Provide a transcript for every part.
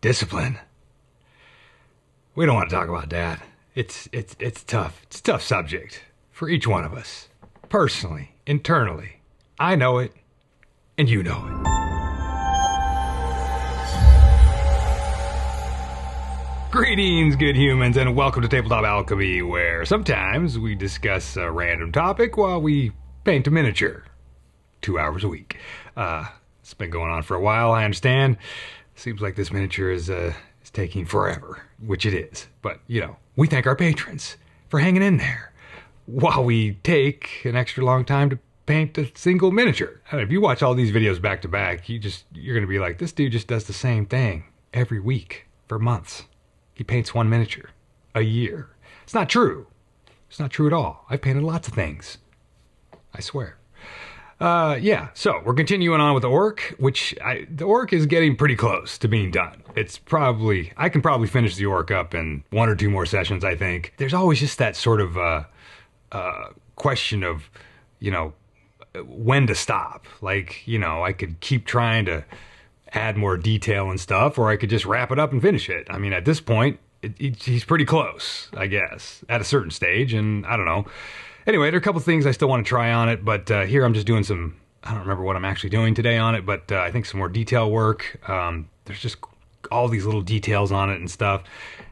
Discipline. We don't want to talk about that. It's tough. It's a tough subject for each one of us. Personally, internally. I know it, and you know it. Greetings, good humans, and welcome to Tabletop Alchemy, where sometimes we discuss a random topic while we paint a miniature. 2 hours a week. It's been going on for a while, I understand. Seems like this miniature is taking forever, which it is. But, you know, we thank our patrons for hanging in there while we take an extra long time to paint a single miniature. I mean, if you watch all these videos back to back, you're going to be like, this dude just does the same thing every week for months. He paints one miniature a year. It's not true. It's not true at all. I've painted lots of things. I swear. Yeah, so we're continuing on with the orc, the orc is getting pretty close to being done. I can probably finish the orc up in 1 or 2 more sessions, I think. There's always just that sort of question of, you know, when to stop. Like, you know, I could keep trying to add more detail and stuff, or I could just wrap it up and finish it. I mean, at this point, he's pretty close, I guess, at a certain stage, and I don't know. Anyway, there are a couple things I still want to try on it, but here I'm just doing I don't remember what I'm actually doing today on it, but I think some more detail work. There's just all these little details on it and stuff.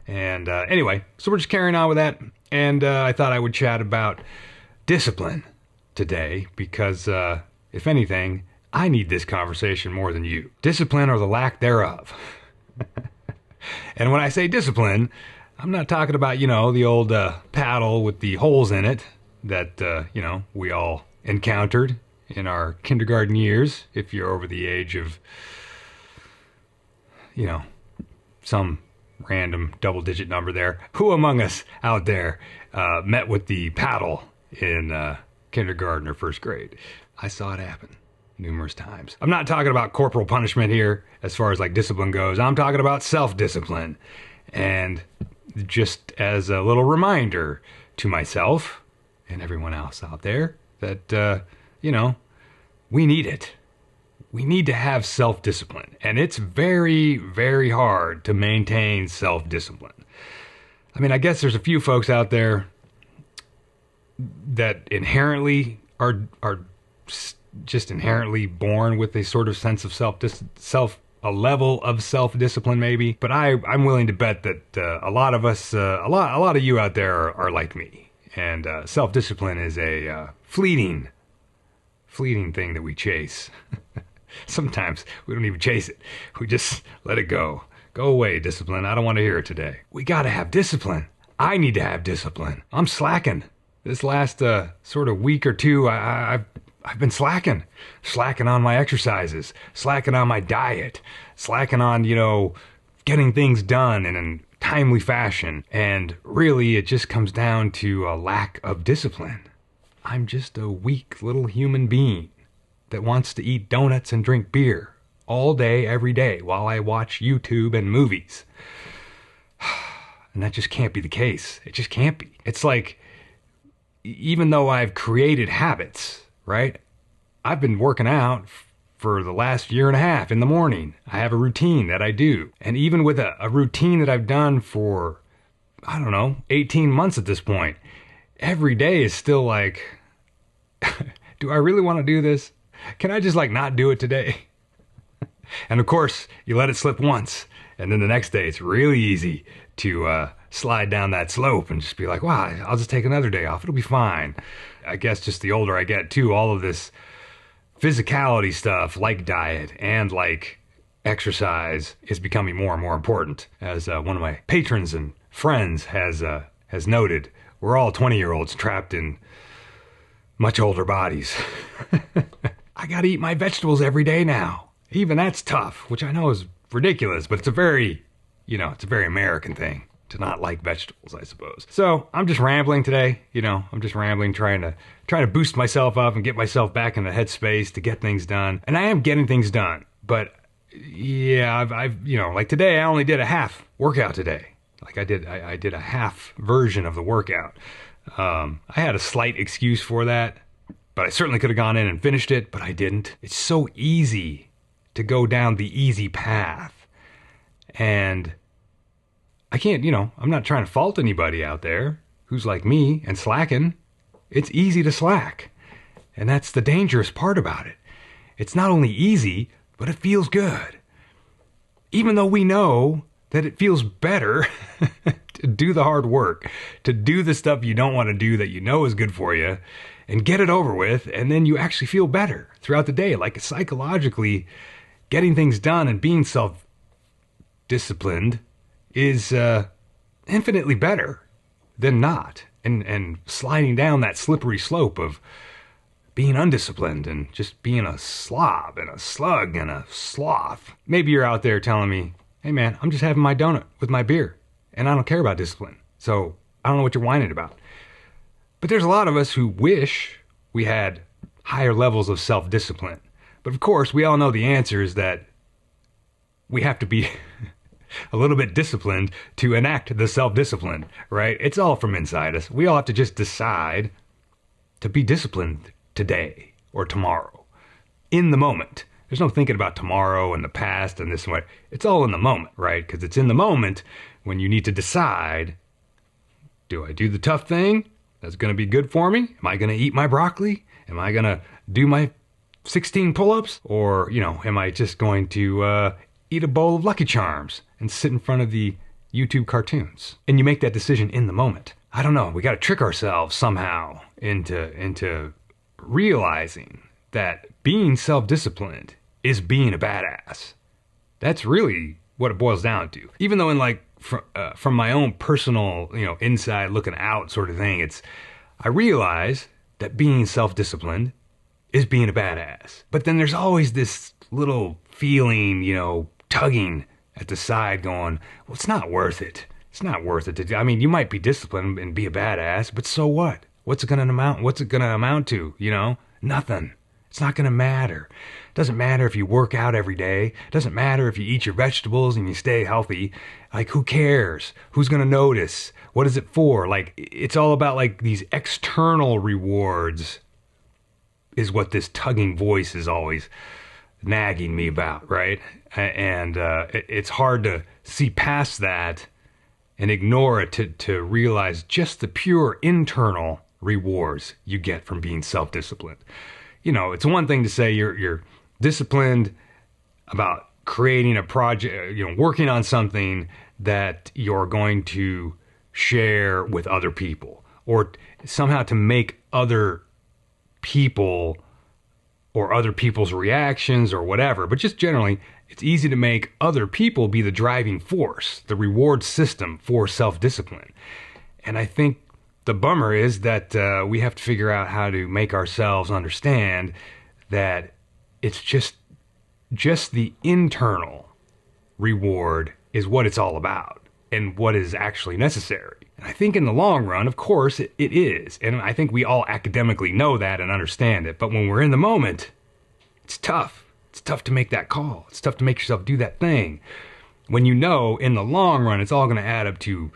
And anyway, so we're just carrying on with that. And I thought I would chat about discipline today because, if anything, I need this conversation more than you. Discipline or the lack thereof. And when I say discipline, I'm not talking about, you know, the old paddle with the holes in it that, you know, we all encountered in our kindergarten years, if you're over the age of, you know, some random double-digit number there. Who among us out there met with the paddle in kindergarten or first grade? I saw it happen numerous times. I'm not talking about corporal punishment here as far as like discipline goes. I'm talking about self-discipline. And just as a little reminder to myself and everyone else out there that, you know, we need it. We need to have self-discipline. And it's very, very hard to maintain self-discipline. I mean, I guess there's a few folks out there that inherently are just inherently born with a sort of sense of a level of self-discipline maybe. But I'm willing to bet that a lot of us, a lot of you out there are like me. And self-discipline is a fleeting thing that we chase. Sometimes we don't even chase it. We just let it go. Go away, discipline. I don't want to hear it today. We got to have discipline. I need to have discipline. I'm slacking. This last sort of week or two, I've been slacking on my exercises, slacking on my diet, slacking on, you know, getting things done in a timely fashion. And really, it just comes down to a lack of discipline. I'm just a weak little human being that wants to eat donuts and drink beer all day, every day, while I watch YouTube and movies. And that just can't be the case. It just can't be. It's like, even though I've created habits, right? I've been working out for the last year and a half in the morning. I have a routine that I do. And even with a routine that I've done for, I don't know, 18 months at this point, every day is still like, do I really want to do this? Can I just like not do it today? And of course, you let it slip once. And then the next day, it's really easy to slide down that slope and just be like, wow, I'll just take another day off. It'll be fine. I guess just the older I get too, all of this physicality stuff like diet and like exercise is becoming more and more important. As one of my patrons and friends has noted, we're all 20-year-olds trapped in much older bodies. I gotta eat my vegetables every day now. Even that's tough, which I know is ridiculous, but it's a very American thing to not like vegetables, I suppose. So I'm just rambling today, you know, trying to boost myself up and get myself back in the headspace to get things done. And I am getting things done, but yeah, I've you know, like today I only did a half workout today. Like I did a half version of the workout. I had a slight excuse for that, but I certainly could have gone in and finished it, but I didn't. It's so easy to go down the easy path And I can't, I'm not trying to fault anybody out there who's like me and slacking. It's easy to slack. And that's the dangerous part about it. It's not only easy, but it feels good. Even though we know that it feels better to do the hard work, to do the stuff you don't want to do that you know is good for you, and get it over with, and then you actually feel better throughout the day. Like psychologically, getting things done and being self-disciplined is infinitely better than not. And sliding down that slippery slope of being undisciplined and just being a slob and a slug and a sloth. Maybe you're out there telling me, hey man, I'm just having my donut with my beer and I don't care about discipline. So I don't know what you're whining about. But there's a lot of us who wish we had higher levels of self-discipline. But of course, we all know the answer is that we have to be a little bit disciplined to enact the self-discipline, right? It's all from inside us. We all have to just decide to be disciplined today or tomorrow, in the moment. There's no thinking about tomorrow and the past and this and that. It's all in the moment, right? Because it's in the moment when you need to decide, do I do the tough thing that's going to be good for me? Am I going to eat my broccoli? Am I going to do my 16 pull-ups? Or, am I just going to eat a bowl of Lucky Charms and sit in front of the YouTube cartoons? And you make that decision in the moment. I don't know. We got to trick ourselves somehow into realizing that being self-disciplined is being a badass. That's really what it boils down to. Even though from my own personal, inside looking out sort of thing, I realize that being self-disciplined is being a badass. But then there's always this little feeling, tugging at the side going, well, it's not worth it. It's not worth it to do. I mean, you might be disciplined and be a badass, but so what? What's it going to amount to? Nothing. It's not going to matter. It doesn't matter if you work out every day. It doesn't matter if you eat your vegetables and you stay healthy. Like, who cares? Who's going to notice? What is it for? Like, it's all about like these external rewards is what this tugging voice is always nagging me about, right? And it's hard to see past that and ignore it to realize just the pure internal rewards you get from being self-disciplined. It's one thing to say you're disciplined about creating a project, working on something that you're going to share with other people, or somehow to make other people or other people's reactions or whatever. But just generally, it's easy to make other people be the driving force, the reward system for self-discipline. And I think the bummer is that we have to figure out how to make ourselves understand that it's just the internal reward is what it's all about and what is actually necessary. And I think in the long run, of course, it is. And I think we all academically know that and understand it. But when we're in the moment, it's tough. It's tough to make that call. It's tough to make yourself do that thing. When in the long run, it's all going to add up to,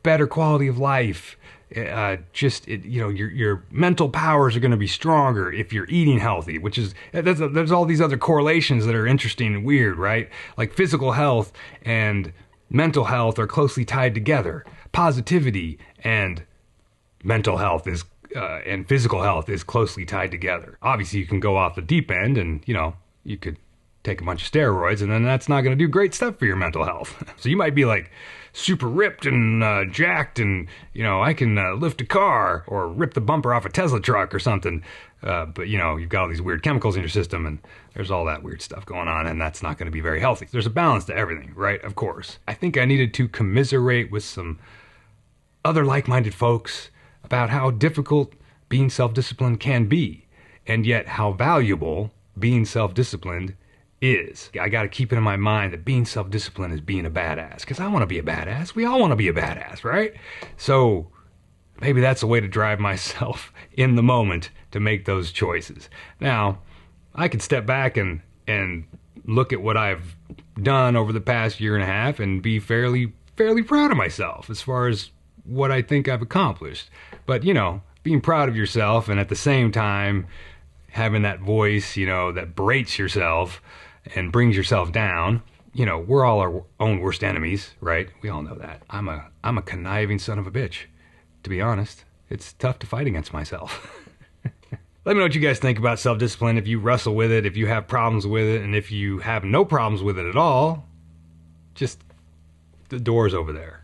better quality of life. Your mental powers are going to be stronger if you're eating healthy, which is, there's all these other correlations that are interesting and weird, right? Like physical health and mental health are closely tied together. Positivity and mental health and physical health is closely tied together. Obviously, you can go off the deep end and, you could take a bunch of steroids and then that's not going to do great stuff for your mental health. So you might be like super ripped and jacked and, I can lift a car or rip the bumper off a Tesla truck or something. But, you've got all these weird chemicals in your system and there's all that weird stuff going on and that's not going to be very healthy. There's a balance to everything, right? Of course. I think I needed to commiserate with some other like-minded folks about how difficult being self-disciplined can be and yet how valuable being self-disciplined is. I got to keep it in my mind that being self-disciplined is being a badass, because I want to be a badass. We all want to be a badass, right? So maybe that's a way to drive myself in the moment to make those choices. Now, I could step back and look at what I've done over the past year and a half and be fairly proud of myself as far as what I think I've accomplished. But, being proud of yourself and at the same time having that voice, that berates yourself and brings yourself down, we're all our own worst enemies, right? We all know that. I'm a conniving son of a bitch, to be honest. It's tough to fight against myself. Let me know what you guys think about self-discipline, if you wrestle with it, if you have problems with it, and if you have no problems with it at all, just the door's over there.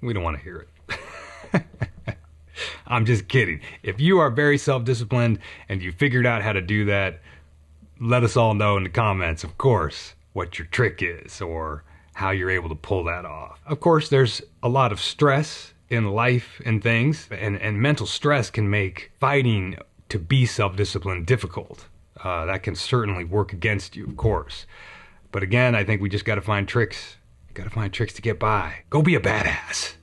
We don't want to hear it. I'm just kidding. If you are very self-disciplined and you figured out how to do that, let us all know in the comments, of course, what your trick is or how you're able to pull that off. Of course, there's a lot of stress in life and things, and mental stress can make fighting to be self-disciplined difficult. That can certainly work against you, of course. But again, I think we just got to find tricks. Got to find tricks to get by. Go be a badass.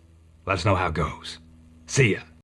Let us know how it goes. See ya.